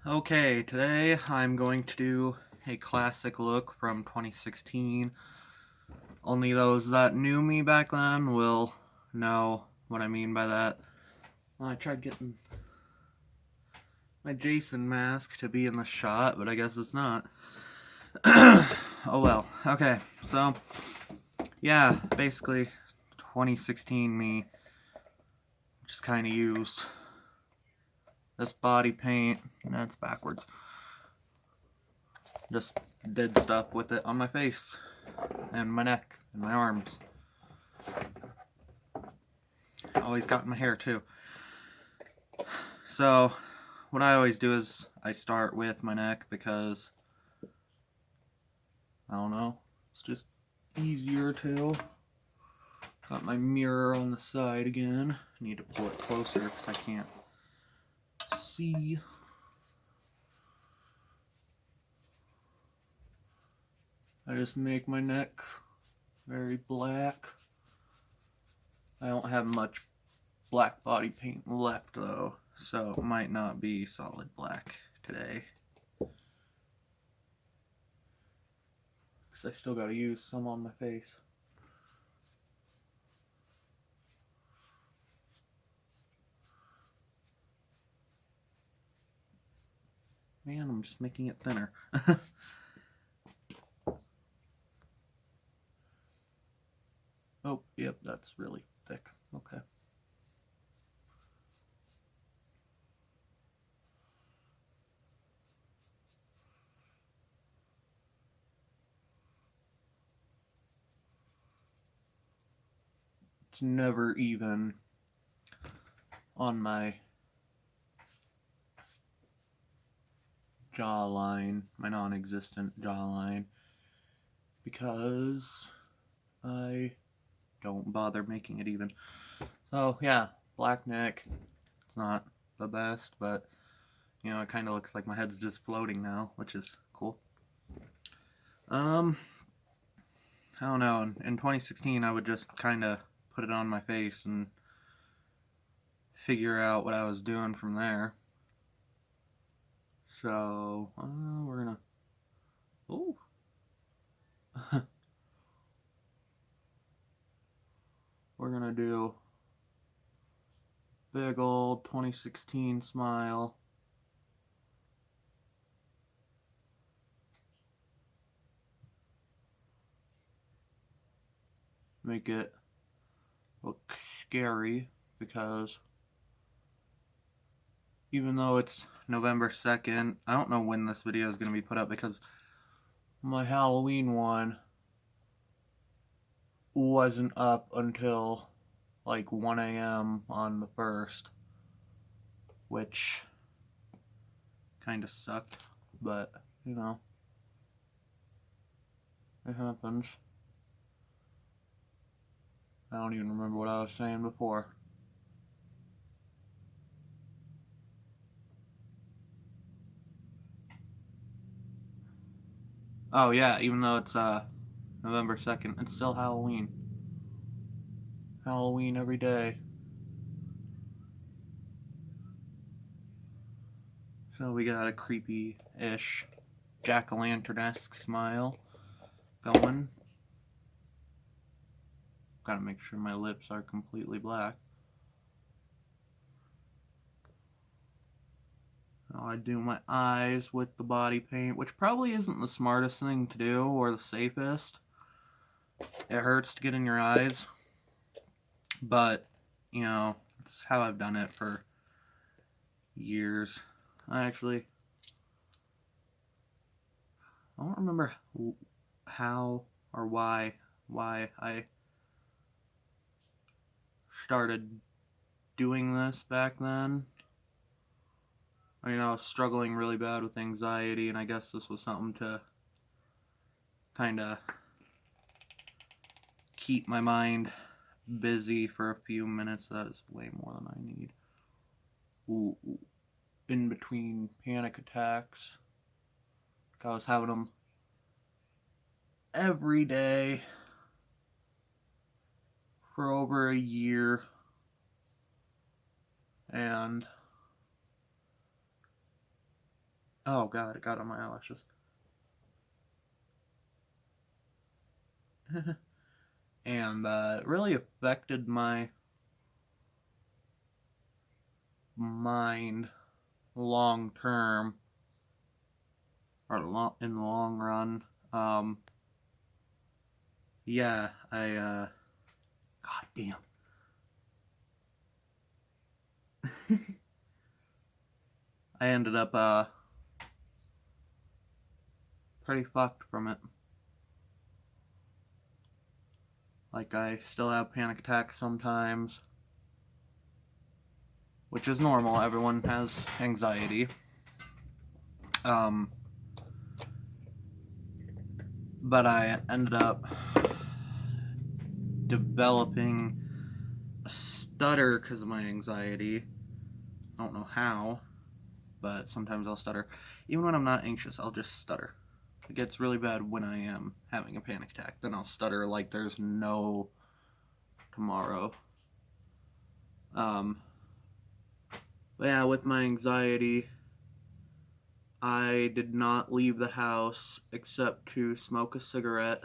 Okay, today I'm going to do a classic look from 2016. Only those that knew me back then will know what I mean by that. Well, I tried getting my Jason mask to be in the shot, but I guess it's not. Oh well. Okay, so yeah, basically 2016 me just kind of used this body paint. That's backwards. Just did stuff with it on my face and my neck and my arms. Always got in my hair too. So what I always do is I start with my neck because I don't know, it's just easier to. Got my mirror on the side again. I need to pull it closer because I can't see. I just make my neck very black. I don't have much black body paint left though, so it might not be solid black today. Because I still gotta use some on my face. Man, I'm just making it thinner. Oh, yep, that's really thick. Okay. It's never even on my jawline, my non-existent jawline, because I don't bother making it even. So yeah, black neck. It's not the best, but you know, it kind of looks like my head's just floating now, which is cool. I don't know. In 2016, I would just kind of put it on my face and figure out what I was doing from there. So we're gonna. Oh. We're gonna do big old 2016 smile. Make it look scary because even though it's November 2nd, I don't know when this video is going to be put up because my Halloween one wasn't up until like 1 a.m. on the 1st, which kind of sucked, but you know, it happens. I don't even remember what I was saying before. Oh yeah, even though it's November 2nd, it's still Halloween. Halloween every day. So we got a creepy-ish jack-o'-lantern-esque smile going. Gotta make sure my lips are completely black. Now I do my eyes with the body paint, which probably isn't the smartest thing to do or the safest. It hurts to get in your eyes, but you know, it's how I've done it for years. I don't remember how or why I started doing this back then. I mean, I was struggling really bad with anxiety, and I guess this was something to kind of keep my mind busy for a few minutes. That is way more than I need. Ooh, in between panic attacks, I was having them every day for over a year, and Oh god, it got on my eyelashes. And it really affected my mind long term, or in the long run. Yeah, god damn. I ended up pretty fucked from it. Like, I still have panic attacks sometimes, which is normal. Everyone has anxiety. But I ended up developing a stutter because of my anxiety. I don't know how, but sometimes I'll stutter. Even when I'm not anxious, I'll just stutter. It gets really bad when I am having a panic attack. Then I'll stutter like there's no tomorrow. But yeah, with my anxiety, I did not leave the house except to smoke a cigarette.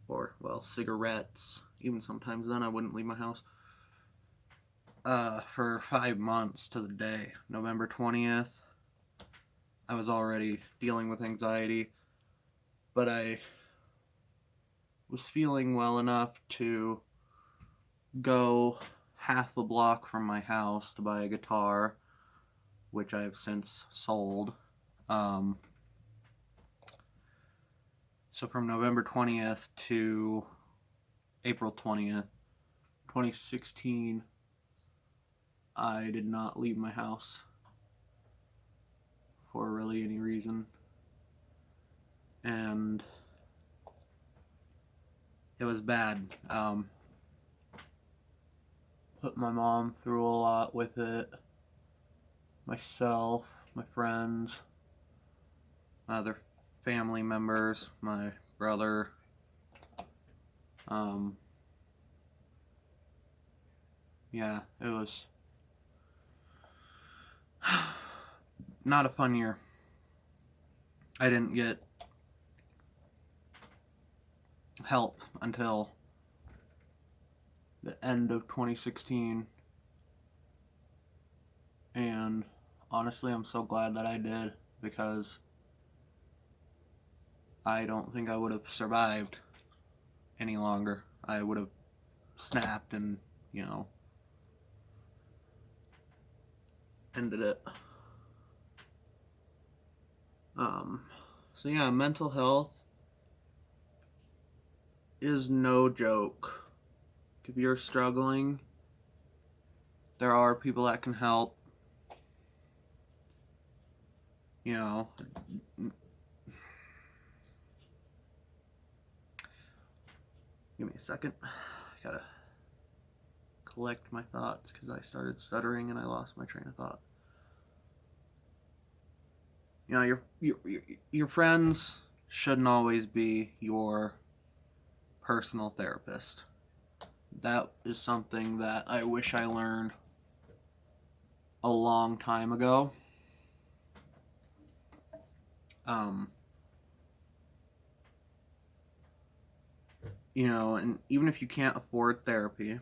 Or, well, cigarettes. Even sometimes then I wouldn't leave my house. For 5 months to the day. November 20th, I was already dealing with anxiety, but I was feeling well enough to go half a block from my house to buy a guitar, which I have since sold. So from November 20th to April 20th, 2016, I did not leave my house for really any reason. And it was bad. Put my mom through a lot with it. Myself, my friends, my other family members, my brother. Yeah, it was not a fun year. I didn't get help until the end of 2016, and honestly I'm so glad that I did, because I don't think I would have survived any longer. I would have snapped and, ended it. So yeah, mental health is no joke. If you're struggling, there are people that can help. Give me a second. I gotta collect my thoughts because I started stuttering and I lost my train of thought. Your friends shouldn't always be your personal therapist. That is something that I wish I learned a long time ago. And even if you can't afford therapy,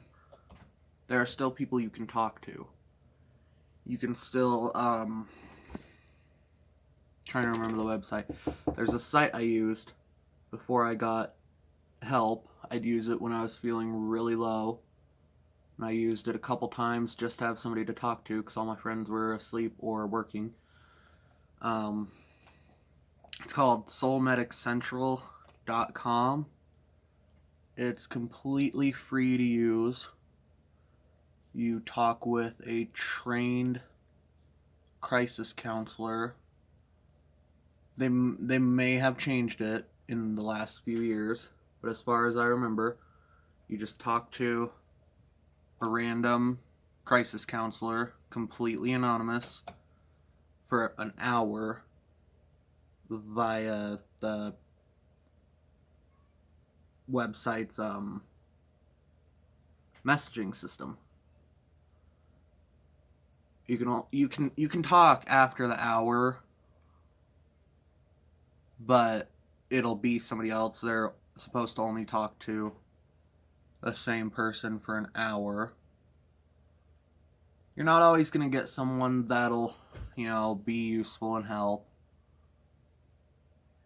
there are still people you can talk to. You can still, trying to remember the website. There's a site I used before I got help. I'd use it when I was feeling really low. And I used it a couple times just to have somebody to talk to because all my friends were asleep or working. It's called soulmediccentral.com. It's completely free to use. You talk with a trained crisis counselor. They may have changed it in the last few years, but as far as I remember, you just talk to a random crisis counselor, completely anonymous, for an hour via the website's messaging system. you can talk after the hour, but it'll be somebody else. They're supposed to only talk to the same person for an hour. You're not always going to get someone that'll, be useful and help.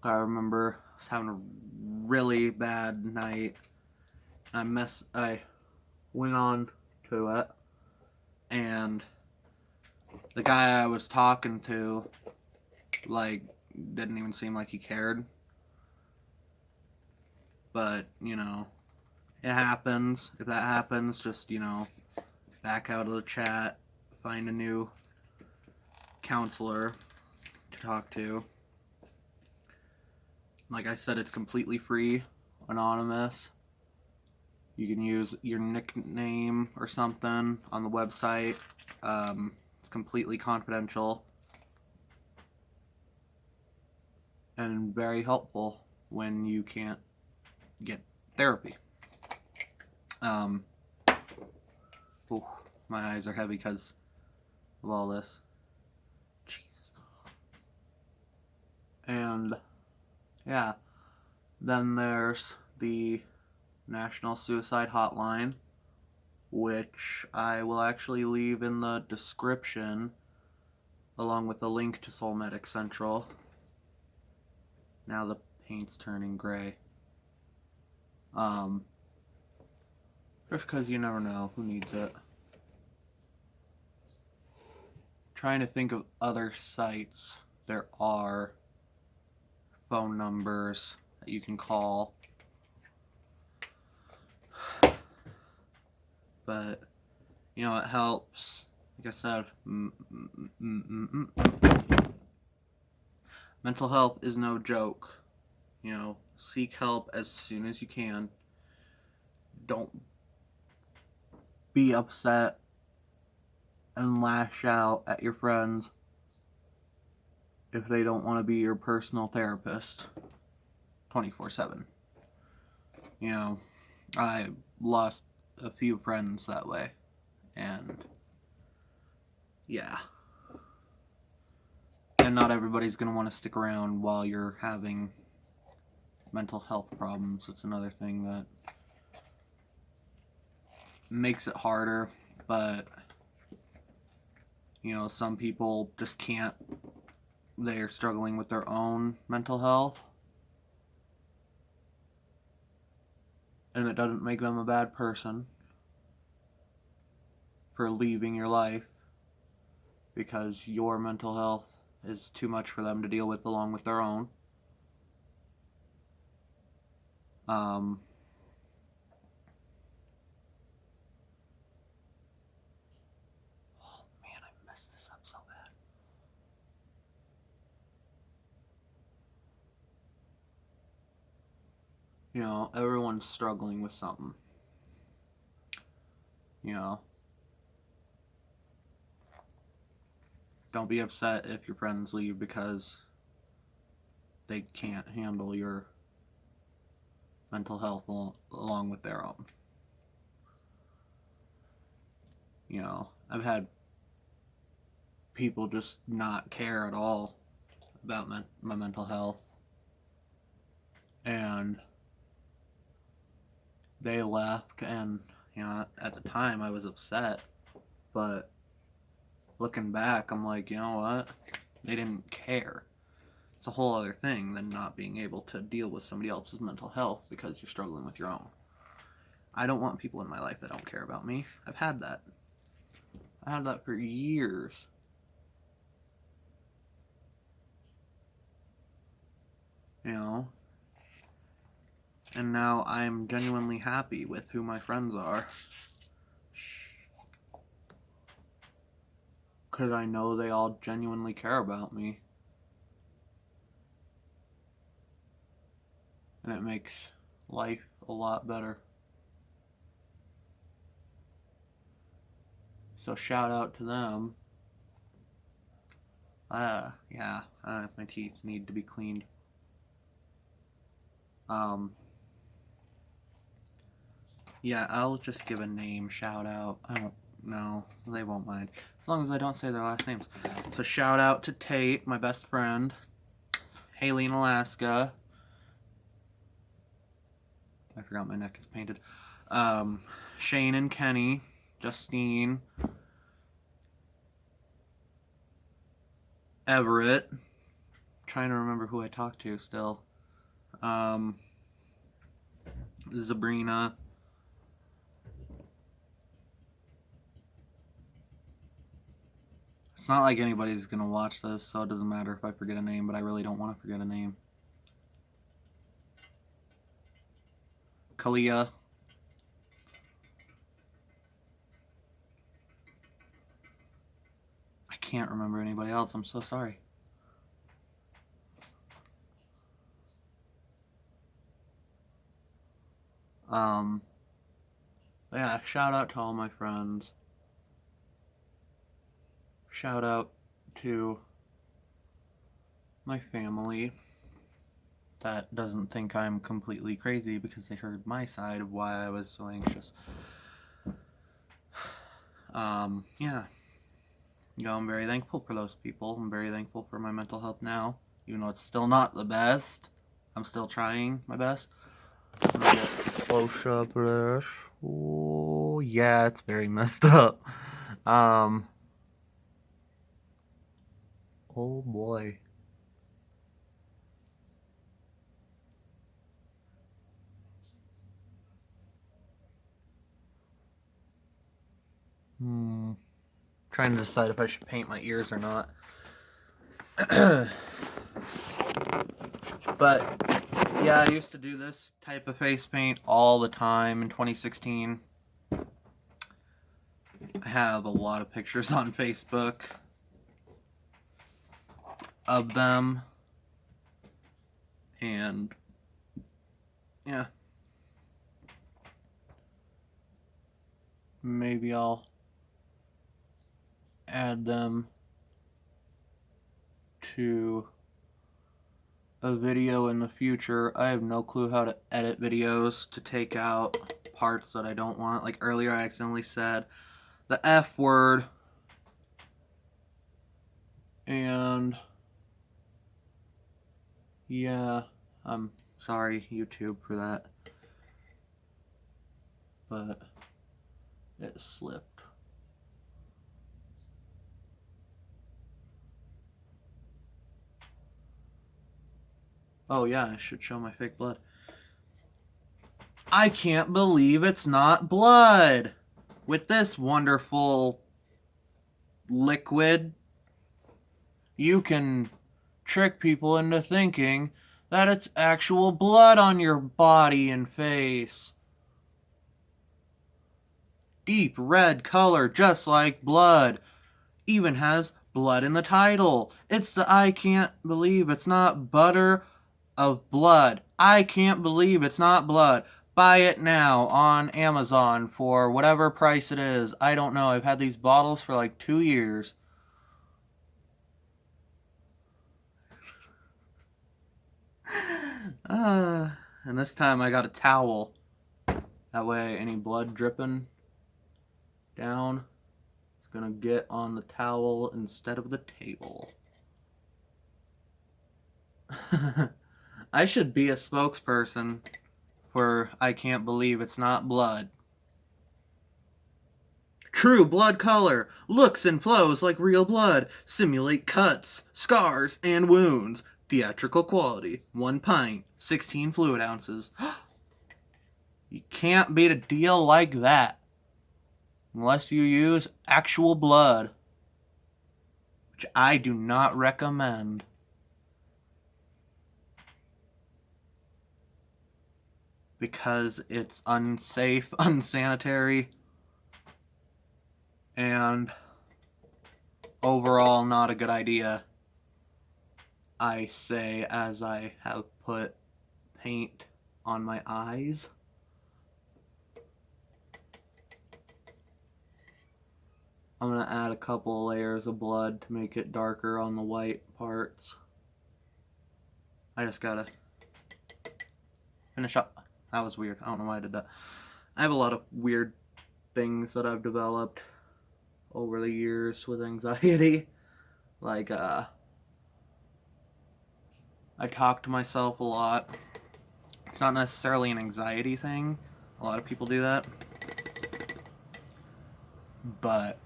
I remember I was having a really bad night. I went on to it, and the guy I was talking to, like, didn't even seem like he cared. But, it happens. If that happens, just, back out of the chat, find a new counselor to talk to. Like I said, it's completely free, anonymous. You can use your nickname or something on the website. It's completely confidential and very helpful when you can't get therapy. Ooh, my eyes are heavy because of all this. Jesus. And yeah, then there's the National Suicide Hotline, which I will actually leave in the description along with a link to Soul Medic Central. Now the paint's turning gray. Just because you never know who needs it. Trying to think of other sites. There are phone numbers that you can call. But, it helps. Like I said, mental health is no joke. Seek help as soon as you can. Don't be upset and lash out at your friends if they don't want to be your personal therapist 24/7. I lost a few friends that way, and yeah. And not everybody's going to want to stick around while you're having mental health problems. It's another thing that makes it harder, but some people just can't. They're struggling with their own mental health, and it doesn't make them a bad person for leaving your life because your mental health is too much for them to deal with along with their own. Oh man, I messed this up so bad. Everyone's struggling with something. Don't be upset if your friends leave because they can't handle your mental health along with their own. I've had people just not care at all about my mental health, and they left, and at the time I was upset, but looking back I'm like, you know what, they didn't care. It's a whole other thing than not being able to deal with somebody else's mental health because you're struggling with your own. I don't want people in my life that don't care about me. I've had that. I had that for years. And now I'm genuinely happy with who my friends are. Because I know they all genuinely care about me. And it makes life a lot better. So shout out to them. Yeah, my teeth need to be cleaned. Yeah, I'll just give a name shout out. I don't No, they won't mind. As long as I don't say their last names. So shout out to Tate, my best friend. Haley in Alaska. I forgot my neck is painted. Shane and Kenny. Justine. Everett. I'm trying to remember who I talked to still. Sabrina. It's not like anybody's gonna watch this, so it doesn't matter if I forget a name, but I really don't want to forget a name. Kalia. I can't remember anybody else. I'm so sorry. Yeah, shout out to all my friends. Shout out to my family that doesn't think I'm completely crazy because they heard my side of why I was so anxious. Yeah. You know, I'm very thankful for those people. I'm very thankful for my mental health now, even though it's still not the best. I'm still trying my best. I'm gonna get close up this. Oh, yeah, it's very messed up. Oh boy. Trying to decide if I should paint my ears or not. But yeah, I used to do this type of face paint all the time in 2016. I have a lot of pictures on Facebook of them. And yeah. Maybe I'll add them to a video in the future. I have no clue how to edit videos to take out parts that I don't want. Like earlier I accidentally said the F word, and yeah, I'm sorry YouTube for that, but it slipped. Oh yeah, I should show my fake blood. I can't believe it's not blood! With this wonderful liquid, you can trick people into thinking that it's actual blood on your body and face. Deep red color, just like blood. Even has blood in the title. It's the I can't believe it's not butter of blood. I can't believe it's not blood. Buy it now on Amazon for whatever price it is. I don't know. I've had these bottles for like 2 years. And this time I got a towel. That way any blood dripping down is gonna get on the towel instead of the table. I should be a spokesperson for I can't believe it's not blood. True blood color. Looks and flows like real blood. Simulate cuts, scars, and wounds. Theatrical quality. 1 pint. 16 fluid ounces. You can't beat a deal like that unless you use actual blood, which I do not recommend. Because it's unsafe, unsanitary, and overall not a good idea. I say as I have put paint on my eyes. I'm going to add a couple layers of blood to make it darker on the white parts. I just gotta finish up. That was weird. I don't know why I did that. I have a lot of weird things that I've developed over the years with anxiety. Like, I talk to myself a lot. It's not necessarily an anxiety thing. A lot of people do that. But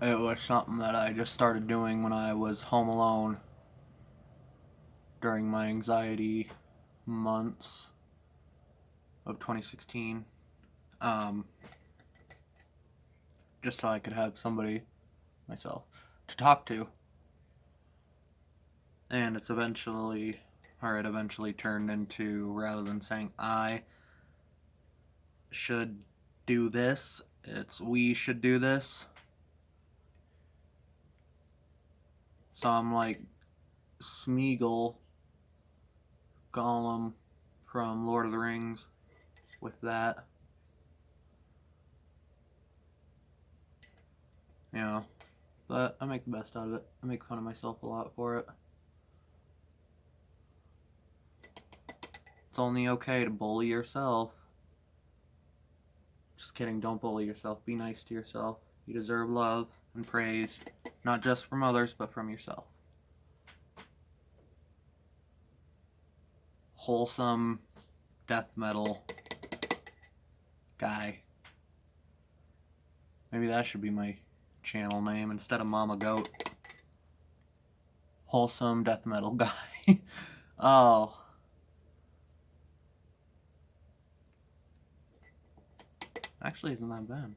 it was something that I just started doing when I was home alone during my anxiety months of 2016. Just so I could have somebody, myself, to talk to. And it eventually turned into, rather than saying I should do this, it's we should do this. So I'm like Smeagol, Gollum from Lord of the Rings with that. You know, but I make the best out of it. I make fun of myself a lot for it. It's only okay to bully yourself. Just kidding, don't bully yourself. Be nice to yourself. You deserve love and praise, not just from others, but from yourself. Wholesome death metal guy. Maybe that should be my channel name instead of Mama Goat. Wholesome death metal guy. Oh. Actually, isn't that bad.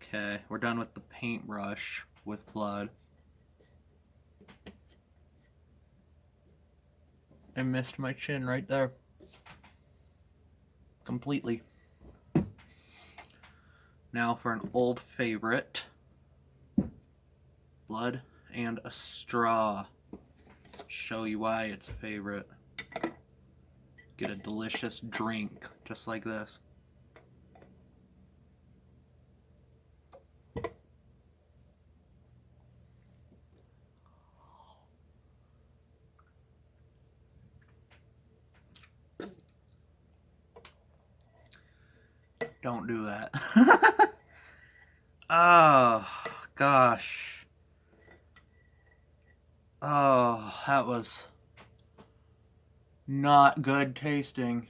Okay, we're done with the paintbrush with blood. I missed my chin right there. Completely. Now for an old favorite. Blood and a straw. Show you why it's a favorite. Get a delicious drink just like this. Don't do that. Oh, gosh. Oh, that was not good tasting.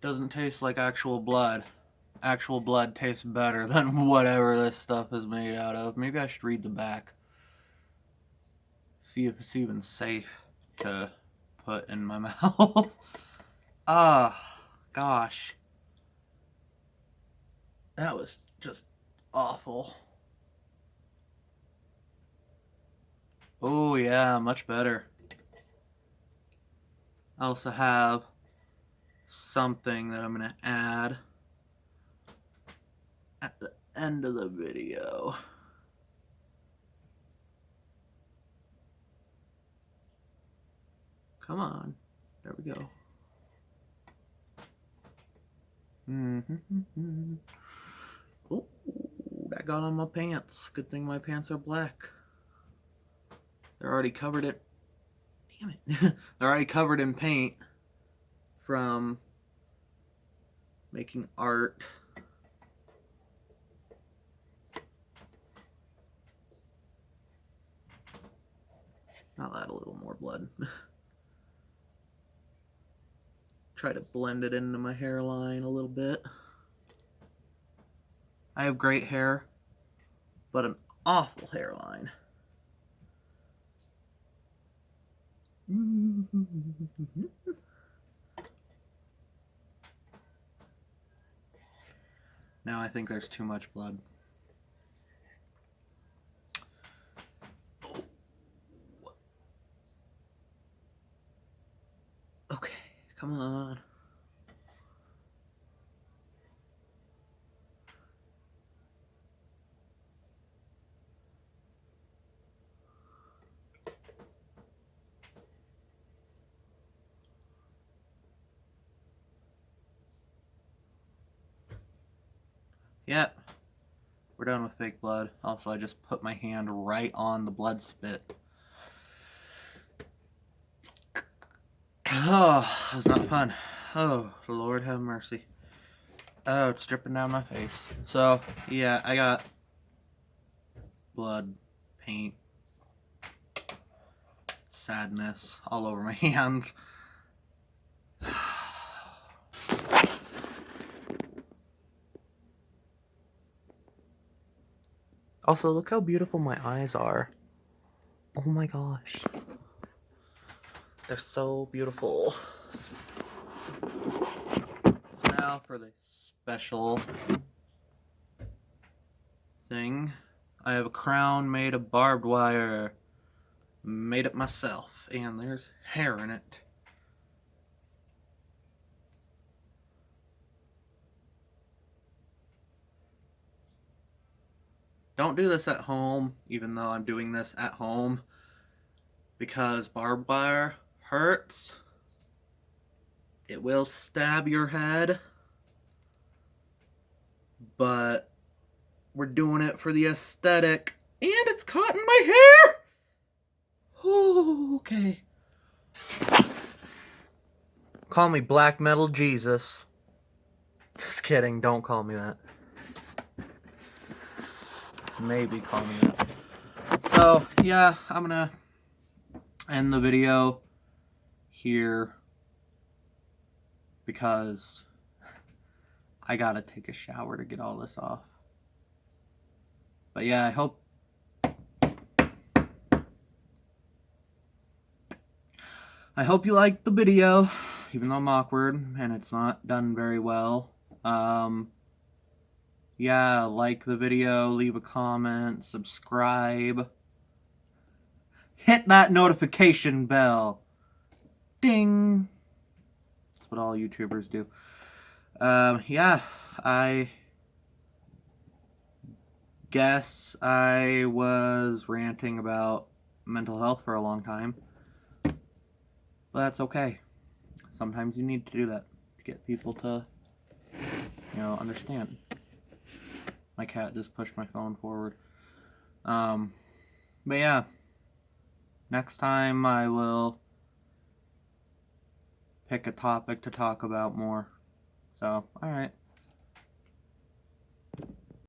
Doesn't taste like actual blood. Actual blood tastes better than whatever this stuff is made out of. Maybe I should read the back. See if it's even safe to put in my mouth. Ah, gosh. That was just awful. Oh yeah, much better. I also have something that I'm going to add at the end of the video. Come on. There we go. Oh, that got on my pants. Good thing my pants are black. They're already covered in... Damn it. They're already covered in paint from making art. I'll add a little more blood. Try to blend it into my hairline a little bit. I have great hair, but an awful hairline. Now I think there's too much blood. Okay, come on. Yep, we're done with fake blood. Also, I just put my hand right on the blood spit. Oh, that was not fun. Oh, Lord have mercy. Oh, it's dripping down my face. So, yeah, I got blood, paint, sadness all over my hands. Also, look how beautiful my eyes are. Oh my gosh. They're so beautiful. So now for the special thing. I have a crown made of barbed wire. Made it myself. And there's hair in it. Don't do this at home, even though I'm doing this at home, because barbed wire hurts. It will stab your head, but we're doing it for the aesthetic, and it's caught in my hair! Ooh, okay. Call me Black Metal Jesus. Just kidding, don't call me that. Maybe call me that. So, yeah, I'm gonna end the video here because I gotta take a shower to get all this off. But yeah, I hope you liked the video, even though I'm awkward and it's not done very well. Yeah, like the video, leave a comment, subscribe. Hit that notification bell. Ding. That's what all YouTubers do. Yeah, I guess I was ranting about mental health for a long time. But that's okay. Sometimes you need to do that to get people to, understand. My cat just pushed my phone forward. But yeah, next time I will pick a topic to talk about more. So, alright.